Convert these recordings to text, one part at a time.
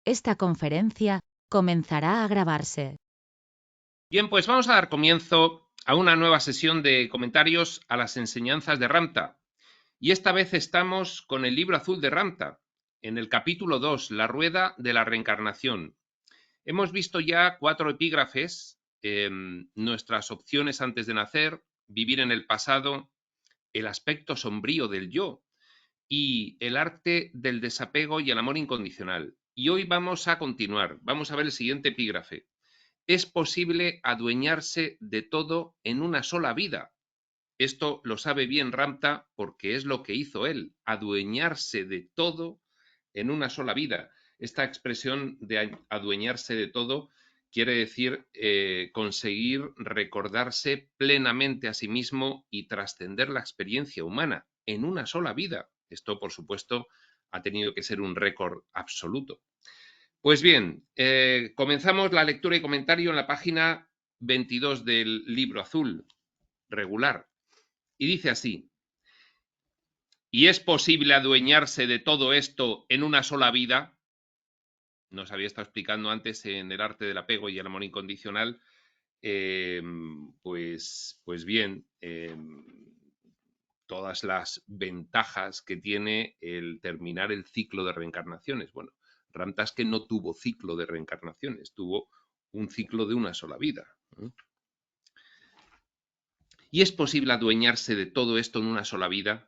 Esta conferencia comenzará a grabarse. Bien, pues vamos a dar comienzo a una nueva sesión de comentarios a las enseñanzas de Ramta. Y esta vez estamos con el libro azul de Ramta, en el capítulo 2, La rueda de la reencarnación. Hemos visto ya 4 epígrafes, nuestras opciones antes de nacer, vivir en el pasado, el aspecto sombrío del yo y el arte del desapego y el amor incondicional. Y hoy vamos a continuar, vamos a ver el siguiente epígrafe. Es posible adueñarse de todo en una sola vida. Esto lo sabe bien Ramta porque es lo que hizo él, adueñarse de todo en una sola vida. Esta expresión de adueñarse de todo quiere decir conseguir recordarse plenamente a sí mismo y trascender la experiencia humana en una sola vida. Esto, por supuesto, ha tenido que ser un récord absoluto. Pues bien, comenzamos la lectura y comentario en la página 22 del libro azul, regular. Y dice así: ¿y es posible adueñarse de todo esto en una sola vida? Nos había estado explicando antes en el arte del apego y el amor incondicional, pues bien, todas las ventajas que tiene el terminar el ciclo de reencarnaciones. Bueno, Ramtaske no tuvo ciclo de reencarnaciones, tuvo un ciclo de una sola vida. ¿Y es posible adueñarse de todo esto en una sola vida?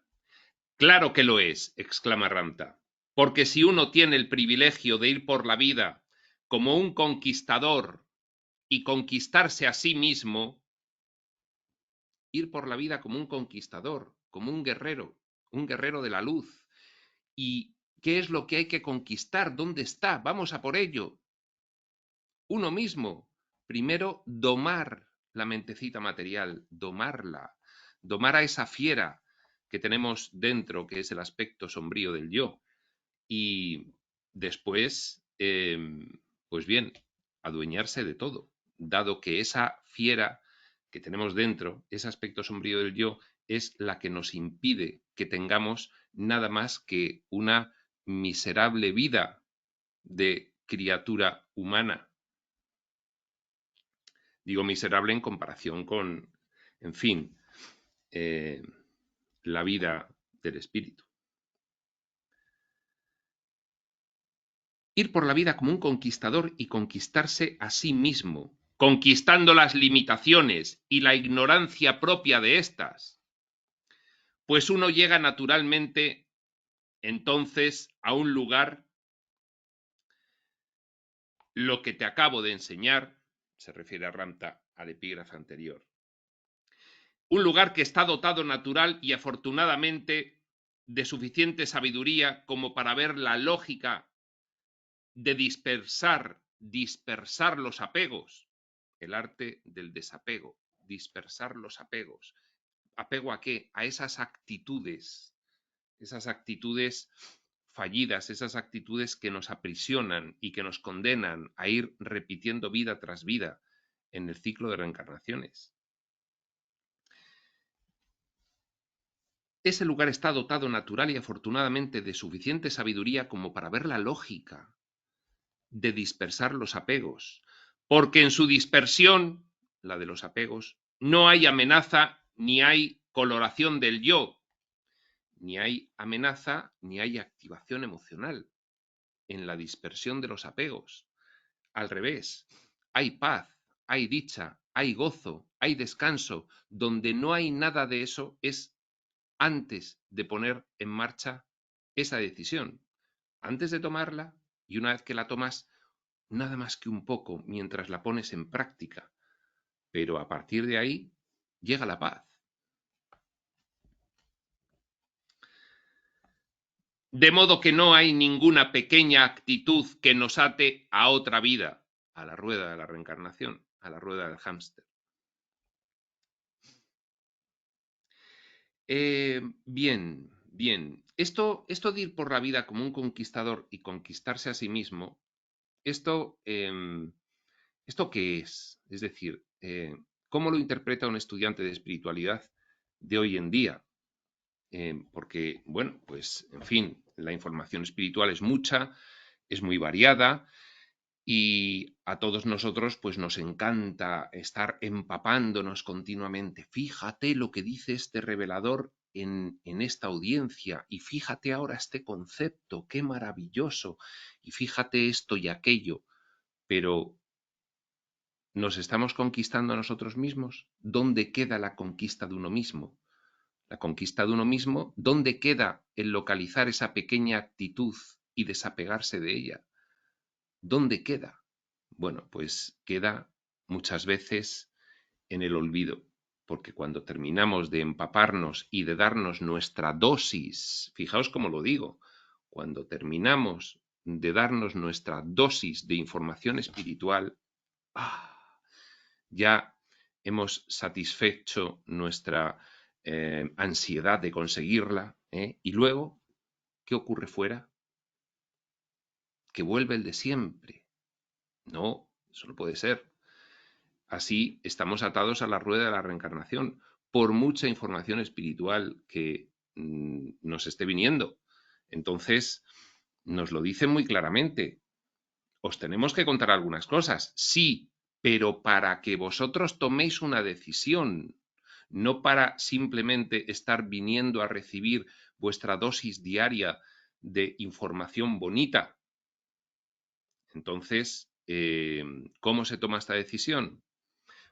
Claro que lo es, exclama Ramta, porque si uno tiene el privilegio de ir por la vida como un conquistador y conquistarse a sí mismo, ir por la vida como un conquistador, como un guerrero de la luz. ¿Y qué es lo que hay que conquistar? ¿Dónde está? Vamos a por ello. Uno mismo. Primero, domar la mentecita material, domarla, domar a esa fiera que tenemos dentro, que es el aspecto sombrío del yo. Y después, pues bien, adueñarse de todo, dado que esa fiera que tenemos dentro, ese aspecto sombrío del yo, es la que nos impide que tengamos nada más que una miserable vida de criatura humana. Digo miserable en comparación con, en fin, la vida del espíritu. Ir por la vida como un conquistador y conquistarse a sí mismo, conquistando las limitaciones y la ignorancia propia de éstas. Pues uno llega naturalmente entonces a un lugar, lo que te acabo de enseñar, se refiere a Ramta al epígrafe anterior, un lugar que está dotado natural y afortunadamente de suficiente sabiduría como para ver la lógica de dispersar los apegos, el arte del desapego, dispersar los apegos. ¿Apego a qué? A esas actitudes fallidas, esas actitudes que nos aprisionan y que nos condenan a ir repitiendo vida tras vida en el ciclo de reencarnaciones. Ese lugar está dotado natural y afortunadamente de suficiente sabiduría como para ver la lógica de dispersar los apegos, porque en su dispersión, la de los apegos, no hay amenaza ni hay coloración del yo, ni hay amenaza ni hay activación emocional en la dispersión de los apegos. Al revés, hay paz, hay dicha, hay gozo, hay descanso. Donde no hay nada de eso es antes de poner en marcha esa decisión, antes de tomarla, y una vez que la tomas, nada más que un poco mientras la pones en práctica, pero a partir de ahí llega la paz. De modo que no hay ninguna pequeña actitud que nos ate a otra vida, a la rueda de la reencarnación, a la rueda del hámster. Bien. Esto de ir por la vida como un conquistador y conquistarse a sí mismo, ¿esto qué es? Es decir, ¿cómo lo interpreta un estudiante de espiritualidad de hoy en día? Porque, bueno, pues, en fin, la información espiritual es mucha es muy variada y a todos nosotros pues nos encanta estar empapándonos continuamente. Fíjate lo que dice este revelador en esta audiencia y fíjate ahora este concepto, qué maravilloso, y fíjate esto y aquello, pero ¿nos estamos conquistando a nosotros mismos? ¿Dónde queda la conquista de uno mismo? La conquista de uno mismo, ¿dónde queda el localizar esa pequeña actitud y desapegarse de ella? ¿Dónde queda? Bueno, pues queda muchas veces en el olvido, porque cuando terminamos de empaparnos y de darnos nuestra dosis, fijaos cómo lo digo, cuando terminamos de darnos nuestra dosis de información espiritual, ¡ah!, ya hemos satisfecho nuestra ansiedad de conseguirla, ¿eh? Y luego, ¿qué ocurre fuera? Que vuelve el de siempre. No, eso no puede ser. Así estamos atados a la rueda de la reencarnación, por mucha información espiritual que nos esté viniendo. Entonces, nos lo dicen muy claramente. Os tenemos que contar algunas cosas, sí, pero para que vosotros toméis una decisión, no para simplemente estar viniendo a recibir vuestra dosis diaria de información bonita. Entonces, ¿cómo se toma esta decisión?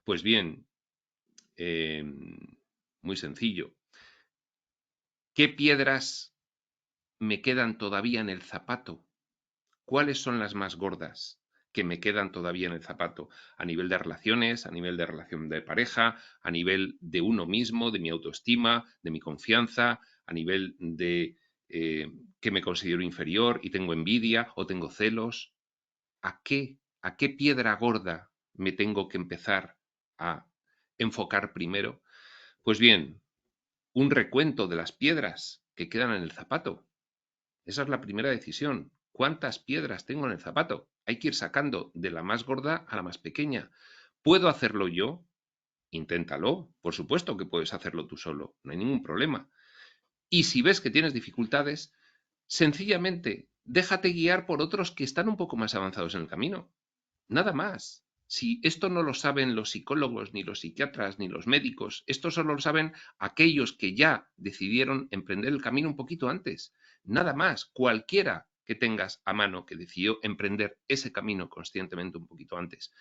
Pues bien, muy sencillo. ¿Qué piedras me quedan todavía en el zapato? ¿Cuáles son las más gordas que me quedan todavía en el zapato? A nivel de relaciones, a nivel de relación de pareja, a nivel de uno mismo, de mi autoestima, de mi confianza, a nivel de que me considero inferior y tengo envidia o tengo celos. ¿A qué piedra gorda me tengo que empezar a enfocar primero? Pues bien, un recuento de las piedras que quedan en el zapato. Esa es la primera decisión. ¿Cuántas piedras tengo en el zapato? Hay que ir sacando de la más gorda a la más pequeña. ¿Puedo hacerlo yo? Inténtalo. Por supuesto que puedes hacerlo tú solo. No hay ningún problema. Y si ves que tienes dificultades, sencillamente déjate guiar por otros que están un poco más avanzados en el camino. Nada más. Si esto no lo saben los psicólogos, ni los psiquiatras, ni los médicos, esto solo lo saben aquellos que ya decidieron emprender el camino un poquito antes. Nada más. Cualquiera que tengas a mano que decidió emprender ese camino conscientemente un poquito antes,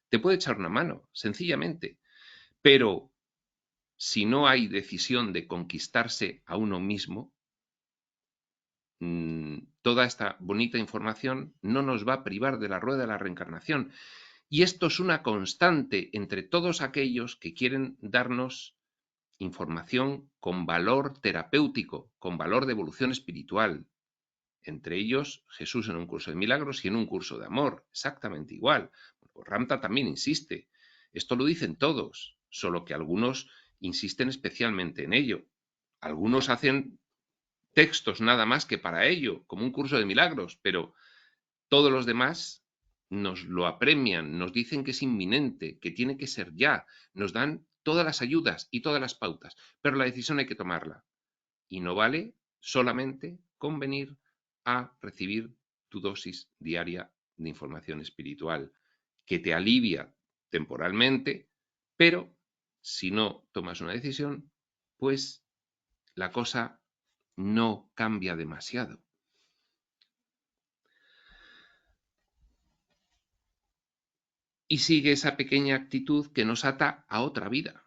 te puede echar una mano, sencillamente. Pero si no hay decisión de conquistarse a uno mismo, toda esta bonita información no nos va a privar de la rueda de la reencarnación. Y esto es una constante entre todos aquellos que quieren darnos información con valor terapéutico, con valor de evolución espiritual. Entre ellos, Jesús en un curso de milagros y en un curso de amor, exactamente igual. Bueno, Ramta también insiste. Esto lo dicen todos, solo que algunos insisten especialmente en ello. Algunos hacen textos nada más que para ello, como un curso de milagros, pero todos los demás nos lo apremian, nos dicen que es inminente, que tiene que ser ya, nos dan todas las ayudas y todas las pautas, pero la decisión hay que tomarla. Y no vale solamente con venir a recibir tu dosis diaria de información espiritual, que te alivia temporalmente, pero si no tomas una decisión, pues la cosa no cambia demasiado. Y sigue esa pequeña actitud que nos ata a otra vida.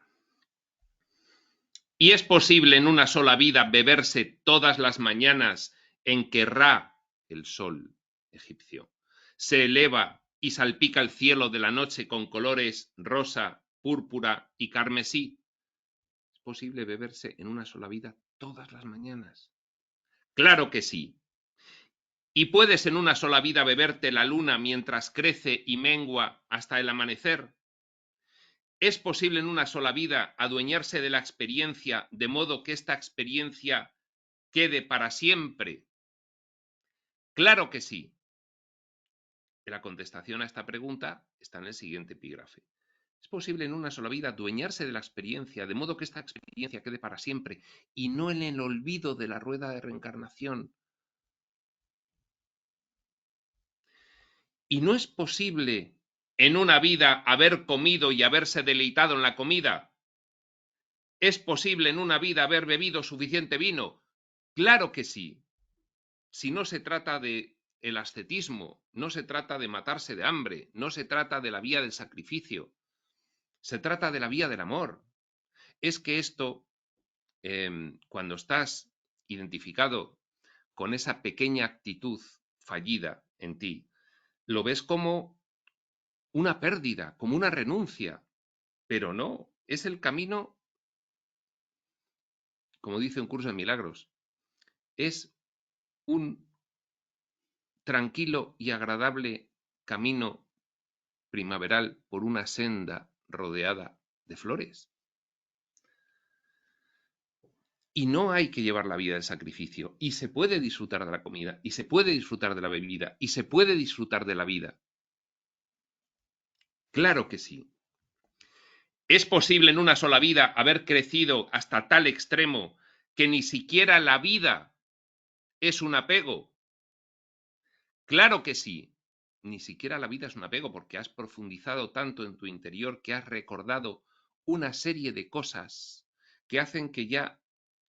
Y es posible en una sola vida beberse todas las mañanas en que Ra, el sol egipcio, se eleva y salpica el cielo de la noche con colores rosa, púrpura y carmesí. ¿Es posible beberse en una sola vida todas las mañanas? Claro que sí. ¿Y puedes en una sola vida beberte la luna mientras crece y mengua hasta el amanecer? ¿Es posible en una sola vida adueñarse de la experiencia de modo que esta experiencia quede para siempre? Claro que sí. La contestación a esta pregunta está en el siguiente epígrafe. Es posible en una sola vida adueñarse de la experiencia de modo que esta experiencia quede para siempre y no en el olvido de la rueda de reencarnación. Y no es posible en una vida haber comido y haberse deleitado en la comida. ¿Es posible en una vida haber bebido suficiente vino? Claro que sí. Si no se trata de el ascetismo, no se trata de matarse de hambre, no se trata de la vía del sacrificio, se trata de la vía del amor. Es que esto, cuando estás identificado con esa pequeña actitud fallida en ti, lo ves como una pérdida, como una renuncia, pero no, es el camino, como dice un curso de milagros, es un tranquilo y agradable camino primaveral por una senda rodeada de flores. Y no hay que llevar la vida de sacrificio. Y se puede disfrutar de la comida, y se puede disfrutar de la bebida, y se puede disfrutar de la vida. Claro que sí. ¿Es posible en una sola vida haber crecido hasta tal extremo que ni siquiera la vida es un apego? Claro que sí. Ni siquiera la vida es un apego porque has profundizado tanto en tu interior que has recordado una serie de cosas que hacen que ya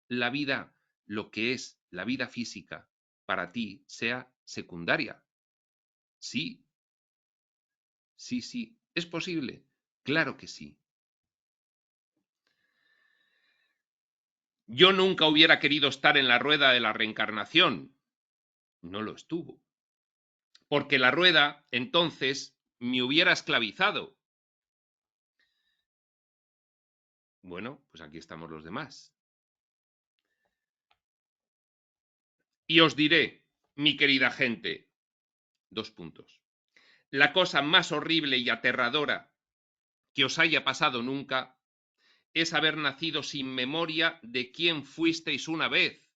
la vida, lo que es la vida física, para ti sea secundaria. Sí, sí, sí. ¿Es posible? Claro que sí. Yo nunca hubiera querido estar en la rueda de la reencarnación. No lo estuvo. Porque la rueda, entonces, me hubiera esclavizado. Bueno, pues aquí estamos los demás. Y os diré, mi querida gente, 2 puntos. La cosa más horrible y aterradora que os haya pasado nunca es haber nacido sin memoria de quién fuisteis una vez.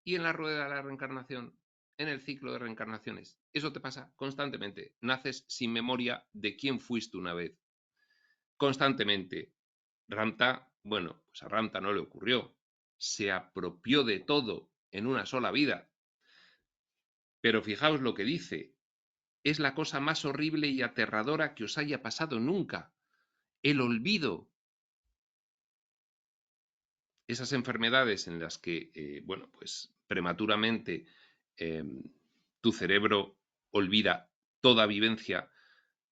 Y en la rueda de la reencarnación, en el ciclo de reencarnaciones, eso te pasa constantemente. Naces sin memoria de quién fuiste una vez. Constantemente. Ramta, bueno, pues a Ramta no le ocurrió. Se apropió de todo en una sola vida. Pero fijaos lo que dice. Es la cosa más horrible y aterradora que os haya pasado nunca. El olvido. Esas enfermedades en las que, bueno, pues prematuramente tu cerebro olvida toda vivencia,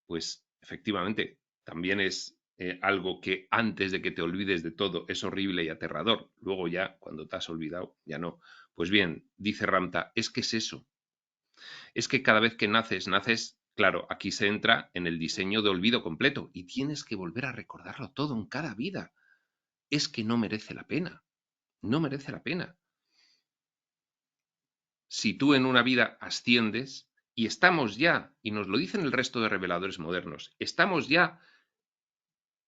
pues efectivamente también es algo que antes de que te olvides de todo es horrible y aterrador. Luego ya, cuando te has olvidado, ya no. Pues bien, dice Ramta, es que es eso. Es que cada vez que naces, claro, aquí se entra en el diseño de olvido completo y tienes que volver a recordarlo todo en cada vida. Es que no merece la pena. No merece la pena. Si tú en una vida asciendes, y estamos ya, y nos lo dicen el resto de reveladores modernos, estamos ya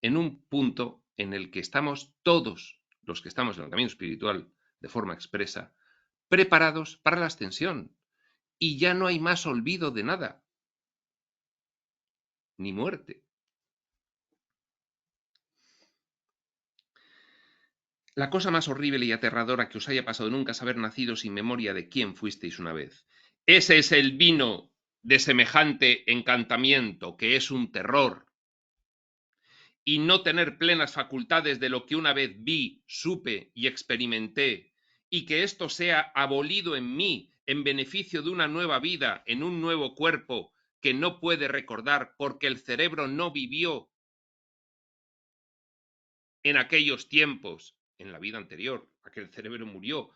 en un punto en el que estamos todos los que estamos en el camino espiritual de forma expresa, preparados para la ascensión. Y ya no hay más olvido de nada, ni muerte. La cosa más horrible y aterradora que os haya pasado nunca es haber nacido sin memoria de quién fuisteis una vez. Ese es el vino de semejante encantamiento, que es un terror. Y no tener plenas facultades de lo que una vez vi, supe y experimenté, y que esto sea abolido en mí en beneficio de una nueva vida, en un nuevo cuerpo que no puede recordar porque el cerebro no vivió en aquellos tiempos, en la vida anterior, aquel cerebro murió,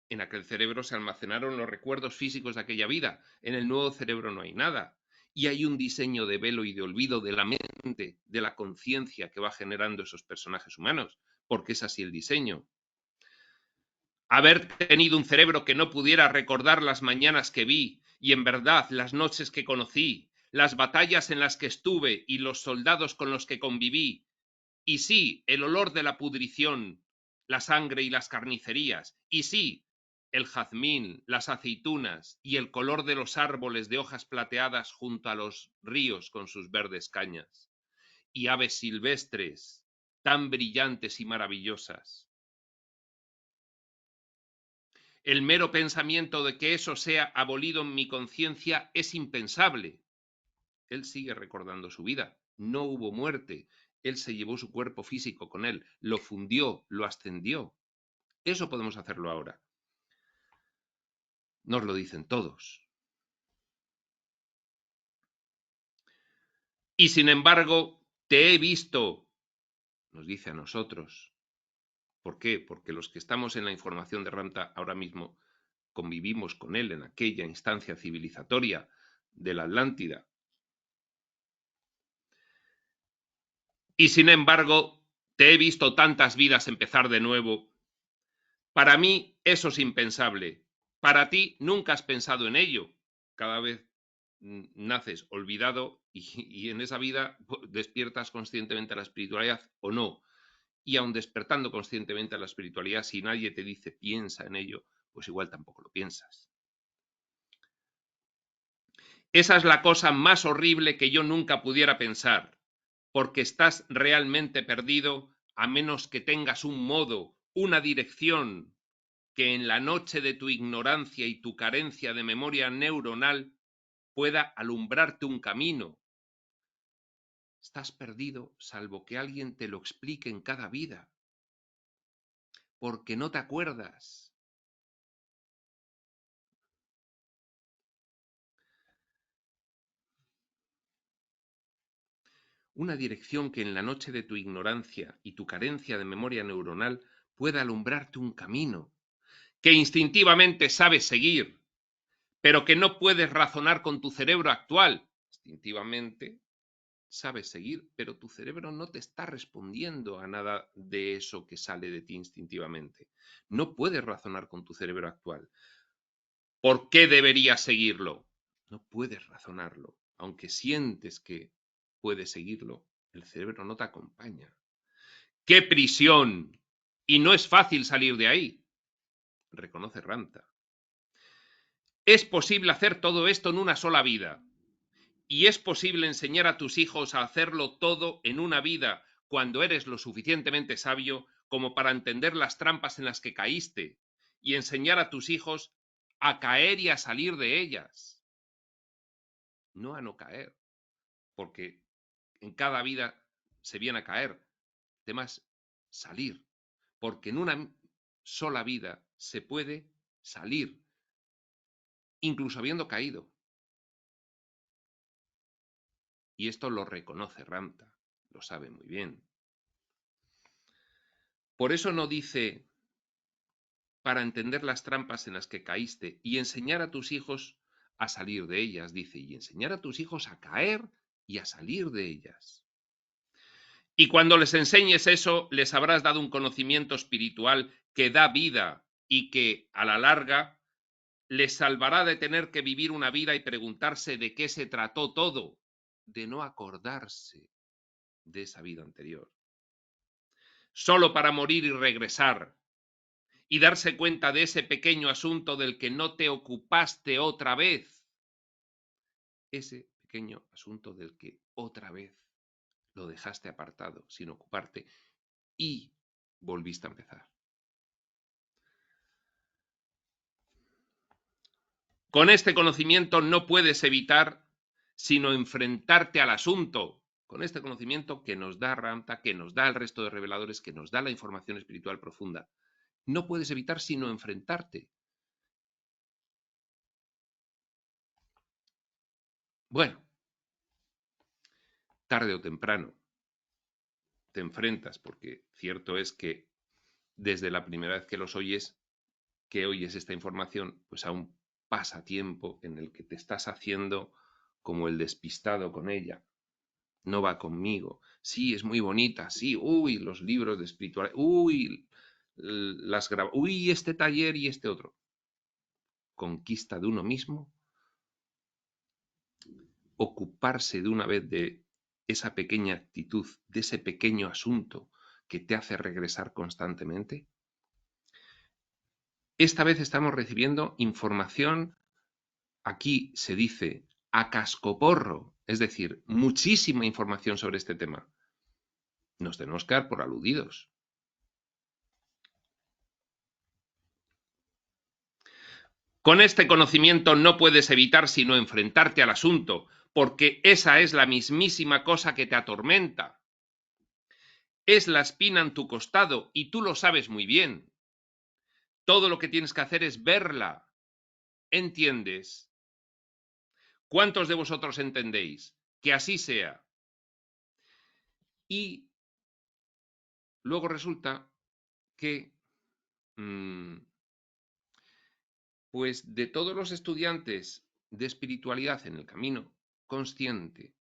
en aquel cerebro se almacenaron los recuerdos físicos de aquella vida, en el nuevo cerebro no hay nada. Y hay un diseño de velo y de olvido de la mente, de la conciencia que va generando esos personajes humanos, porque es así el diseño. Haber tenido un cerebro que no pudiera recordar las mañanas que vi y en verdad las noches que conocí, las batallas en las que estuve y los soldados con los que conviví, y sí, el olor de la pudrición, la sangre y las carnicerías, y sí, el jazmín, las aceitunas y el color de los árboles de hojas plateadas junto a los ríos con sus verdes cañas, y aves silvestres tan brillantes y maravillosas. El mero pensamiento de que eso sea abolido en mi conciencia es impensable. Él sigue recordando su vida. No hubo muerte. Él se llevó su cuerpo físico con él, lo fundió, lo ascendió. Eso podemos hacerlo ahora. Nos lo dicen todos. Y sin embargo, te he visto, nos dice a nosotros. ¿Por qué? Porque los que estamos en la información de Ramtha ahora mismo convivimos con él en aquella instancia civilizatoria de la Atlántida. Y sin embargo, te he visto tantas vidas empezar de nuevo. Para mí eso es impensable. Para ti nunca has pensado en ello. Cada vez naces olvidado y en esa vida despiertas conscientemente a la espiritualidad o no. Y aun despertando conscientemente a la espiritualidad, si nadie te dice piensa en ello, pues igual tampoco lo piensas. Esa es la cosa más horrible que yo nunca pudiera pensar, porque estás realmente perdido a menos que tengas un modo, una dirección, que en la noche de tu ignorancia y tu carencia de memoria neuronal pueda alumbrarte un camino. Estás perdido salvo que alguien te lo explique en cada vida, porque no te acuerdas. Una dirección que en la noche de tu ignorancia y tu carencia de memoria neuronal pueda alumbrarte un camino, que instintivamente sabes seguir, pero que no puedes razonar con tu cerebro actual. Instintivamente sabes seguir, pero tu cerebro no te está respondiendo a nada de eso que sale de ti instintivamente. No puedes razonar con tu cerebro actual. ¿Por qué deberías seguirlo? No puedes razonarlo. Aunque sientes que puedes seguirlo, el cerebro no te acompaña. ¡Qué prisión! Y no es fácil salir de ahí, reconoce Ramtha. Es posible hacer todo esto en una sola vida. Y es posible enseñar a tus hijos a hacerlo todo en una vida cuando eres lo suficientemente sabio como para entender las trampas en las que caíste y enseñar a tus hijos a caer y a salir de ellas. No a no caer, porque en cada vida se viene a caer. El tema es salir, porque en una sola vida se puede salir, incluso habiendo caído. Y esto lo reconoce Ramtha, lo sabe muy bien. Por eso no dice para entender las trampas en las que caíste y enseñar a tus hijos a salir de ellas, dice, y enseñar a tus hijos a caer y a salir de ellas. Y cuando les enseñes eso, les habrás dado un conocimiento espiritual que da vida y que, a la larga, les salvará de tener que vivir una vida y preguntarse de qué se trató todo, de no acordarse de esa vida anterior. Solo para morir y regresar, y darse cuenta de ese pequeño asunto del que no te ocupaste otra vez. Ese pequeño asunto del que otra vez lo dejaste apartado sin ocuparte y volviste a empezar. Con este conocimiento no puedes evitar sino enfrentarte al asunto. Con este conocimiento que nos da Ramtha, que nos da el resto de reveladores, que nos da la información espiritual profunda, no puedes evitar sino enfrentarte. Bueno, tarde o temprano te enfrentas, porque cierto es que desde la primera vez que que oyes esta información, pues aún pasa tiempo en el que te estás haciendo como el despistado con ella. No va conmigo. Sí, es muy bonita. Sí, uy, los libros de espiritualidad. Uy, uy, este taller y este otro. Conquista de uno mismo. Ocuparse de una vez de esa pequeña actitud, de ese pequeño asunto que te hace regresar constantemente. Esta vez estamos recibiendo información, aquí se dice a cascoporro, es decir, muchísima información sobre este tema. Nos tenemos que dar por aludidos. Con este conocimiento no puedes evitar sino enfrentarte al asunto, porque esa es la mismísima cosa que te atormenta. Es la espina en tu costado y tú lo sabes muy bien. Todo lo que tienes que hacer es verla. ¿Entiendes? ¿Cuántos de vosotros entendéis? Que así sea. Y luego resulta que, pues de todos los estudiantes de espiritualidad en el camino consciente,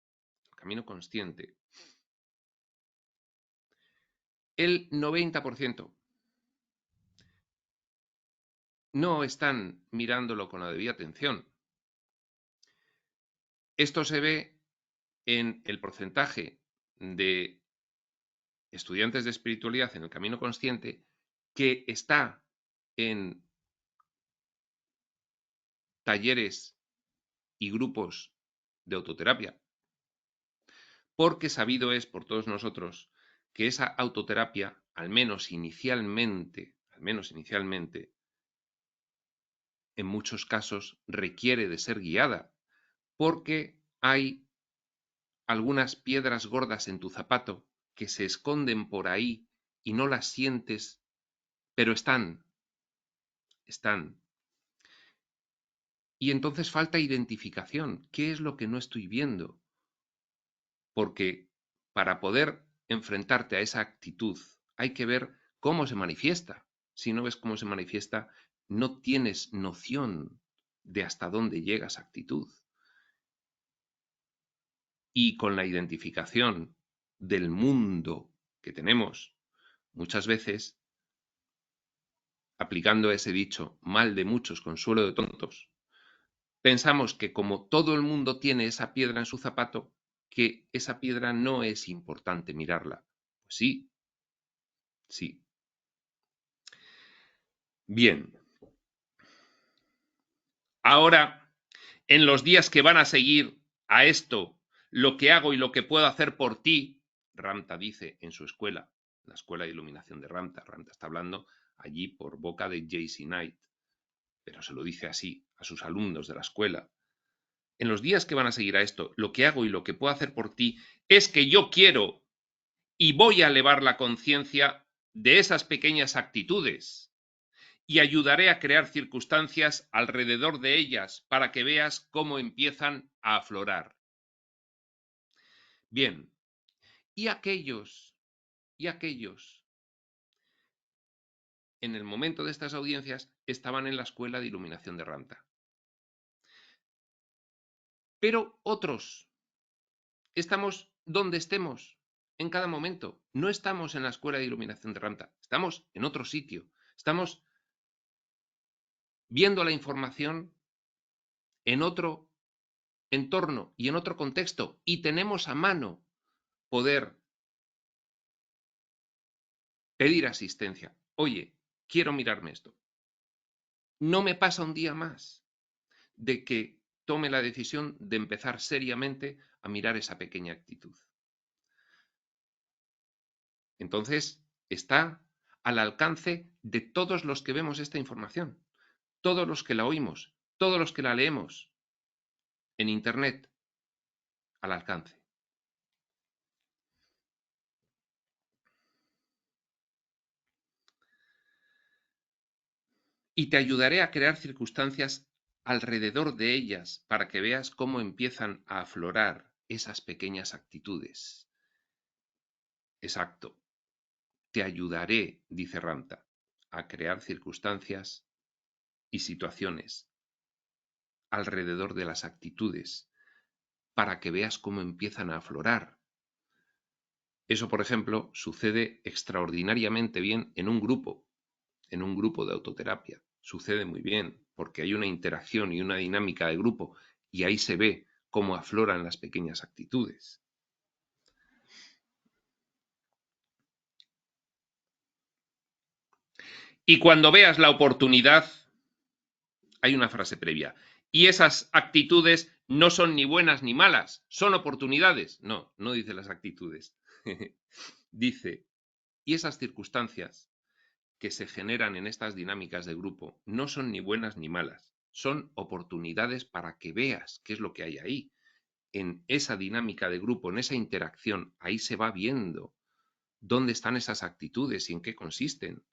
el 90% no están mirándolo con la debida atención. Esto se ve en el porcentaje de estudiantes de espiritualidad en el camino consciente que está en talleres y grupos de autoterapia. Porque sabido es por todos nosotros que esa autoterapia, al menos inicialmente, en muchos casos requiere de ser guiada, porque hay algunas piedras gordas en tu zapato que se esconden por ahí y no las sientes, pero están. Y entonces falta identificación. ¿Qué es lo que no estoy viendo? Porque para poder enfrentarte a esa actitud hay que ver cómo se manifiesta. Si no ves cómo se manifiesta, no tienes noción de hasta dónde llega esa actitud. Y con la identificación del mundo que tenemos, muchas veces, aplicando ese dicho, mal de muchos, consuelo de tontos, pensamos que como todo el mundo tiene esa piedra en su zapato, que esa piedra no es importante mirarla. Pues sí, sí. Bien. Ahora, en los días que van a seguir a esto, lo que hago y lo que puedo hacer por ti, Ramta dice en su escuela, la escuela de iluminación de Ramta. Ramta está hablando allí por boca de J.C. Knight, pero se lo dice así a sus alumnos de la escuela. En los días que van a seguir a esto, lo que hago y lo que puedo hacer por ti es que yo quiero y voy a elevar la conciencia de esas pequeñas actitudes y ayudaré a crear circunstancias alrededor de ellas para que veas cómo empiezan a aflorar. Bien, y aquellos en el momento de estas audiencias estaban en la escuela de iluminación de Ramta. Pero otros estamos donde estemos en cada momento. No estamos en la escuela de iluminación de Ramta, estamos en otro sitio. Estamos viendo la información en otro entorno y en otro contexto y tenemos a mano poder pedir asistencia. Oye, quiero mirarme esto. No me pasa un día más de que tome la decisión de empezar seriamente a mirar esa pequeña actitud. Entonces, está al alcance de todos los que vemos esta información, todos los que la oímos, todos los que la leemos en Internet, al alcance. Y te ayudaré a crear circunstancias alrededor de ellas para que veas cómo empiezan a aflorar esas pequeñas actitudes. Exacto. Te ayudaré, dice Ramta, a crear circunstancias y situaciones alrededor de las actitudes para que veas cómo empiezan a aflorar. Eso, por ejemplo, sucede extraordinariamente bien en un grupo de autoterapia. Sucede muy bien porque hay una interacción y una dinámica de grupo y ahí se ve cómo afloran las pequeñas actitudes. Y cuando veas la oportunidad, hay una frase previa, y esas actitudes no son ni buenas ni malas, son oportunidades. No, no dice las actitudes. Dice, y esas circunstancias que se generan en estas dinámicas de grupo no son ni buenas ni malas, son oportunidades para que veas qué es lo que hay ahí. En esa dinámica de grupo, en esa interacción, ahí se va viendo dónde están esas actitudes y en qué consisten.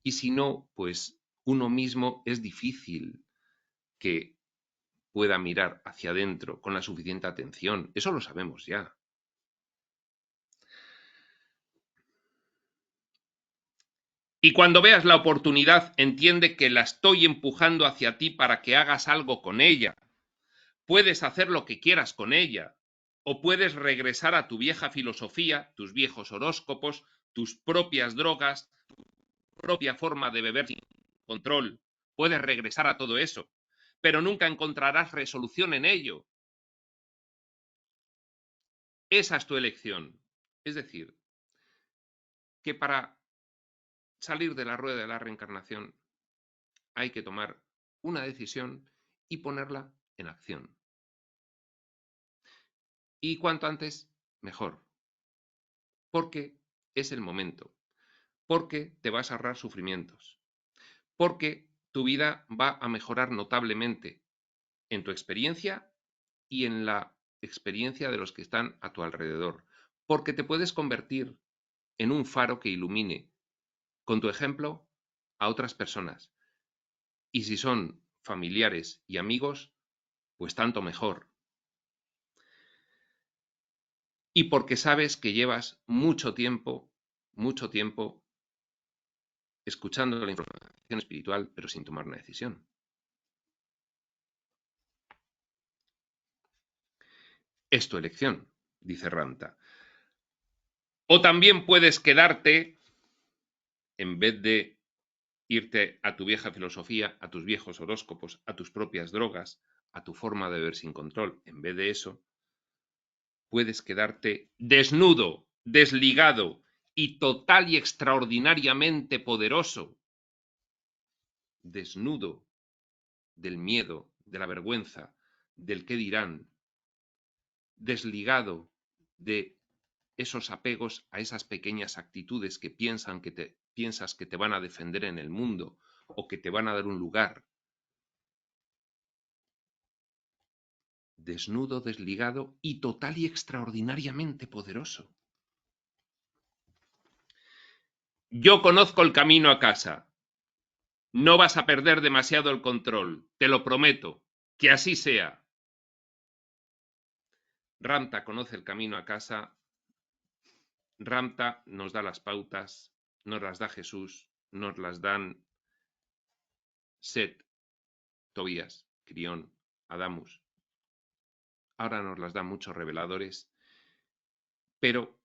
Y si no, pues uno mismo es difícil que pueda mirar hacia adentro con la suficiente atención. Eso lo sabemos ya. Y cuando veas la oportunidad, entiende que la estoy empujando hacia ti para que hagas algo con ella. Puedes hacer lo que quieras con ella, o puedes regresar a tu vieja filosofía, tus viejos horóscopos, tus propias drogas, tu propia forma de beber sin control. Puedes regresar a todo eso, pero nunca encontrarás resolución en ello. Esa es tu elección. Es decir, que para salir de la rueda de la reencarnación hay que tomar una decisión y ponerla en acción. Y cuanto antes, mejor. Porque es el momento. Porque te vas a ahorrar sufrimientos. Porque tu vida va a mejorar notablemente en tu experiencia y en la experiencia de los que están a tu alrededor. Porque te puedes convertir en un faro que ilumine, con tu ejemplo, a otras personas. Y si son familiares y amigos, pues tanto mejor. Y porque sabes que llevas mucho tiempo escuchando la información espiritual, pero sin tomar una decisión. Es tu elección, dice Ramta. O también puedes quedarte, en vez de irte a tu vieja filosofía, a tus viejos horóscopos, a tus propias drogas, a tu forma de ver sin control, en vez de eso, puedes quedarte desnudo, desligado y total y extraordinariamente poderoso. Desnudo del miedo, de la vergüenza, del qué dirán, desligado de esos apegos a esas pequeñas actitudes que piensas que te van a defender en el mundo o que te van a dar un lugar. Desnudo, desligado y total y extraordinariamente poderoso. Yo conozco el camino a casa. No vas a perder demasiado el control, te lo prometo. Que así sea. Ramta conoce el camino a casa. Ramta nos da las pautas, nos las da Jesús, nos las dan Set, Tobías, Crión, Adamus. Ahora nos las dan muchos reveladores, pero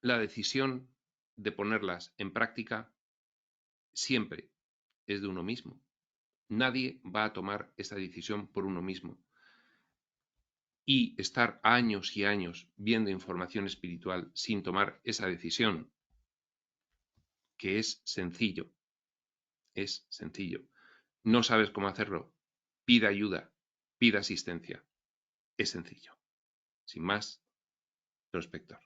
la decisión de ponerlas en práctica siempre es de uno mismo. Nadie va a tomar esta decisión por uno mismo. Y estar años y años viendo información espiritual sin tomar esa decisión, que es sencillo, no sabes cómo hacerlo, pida ayuda, pida asistencia, es sencillo. Sin más, prospector.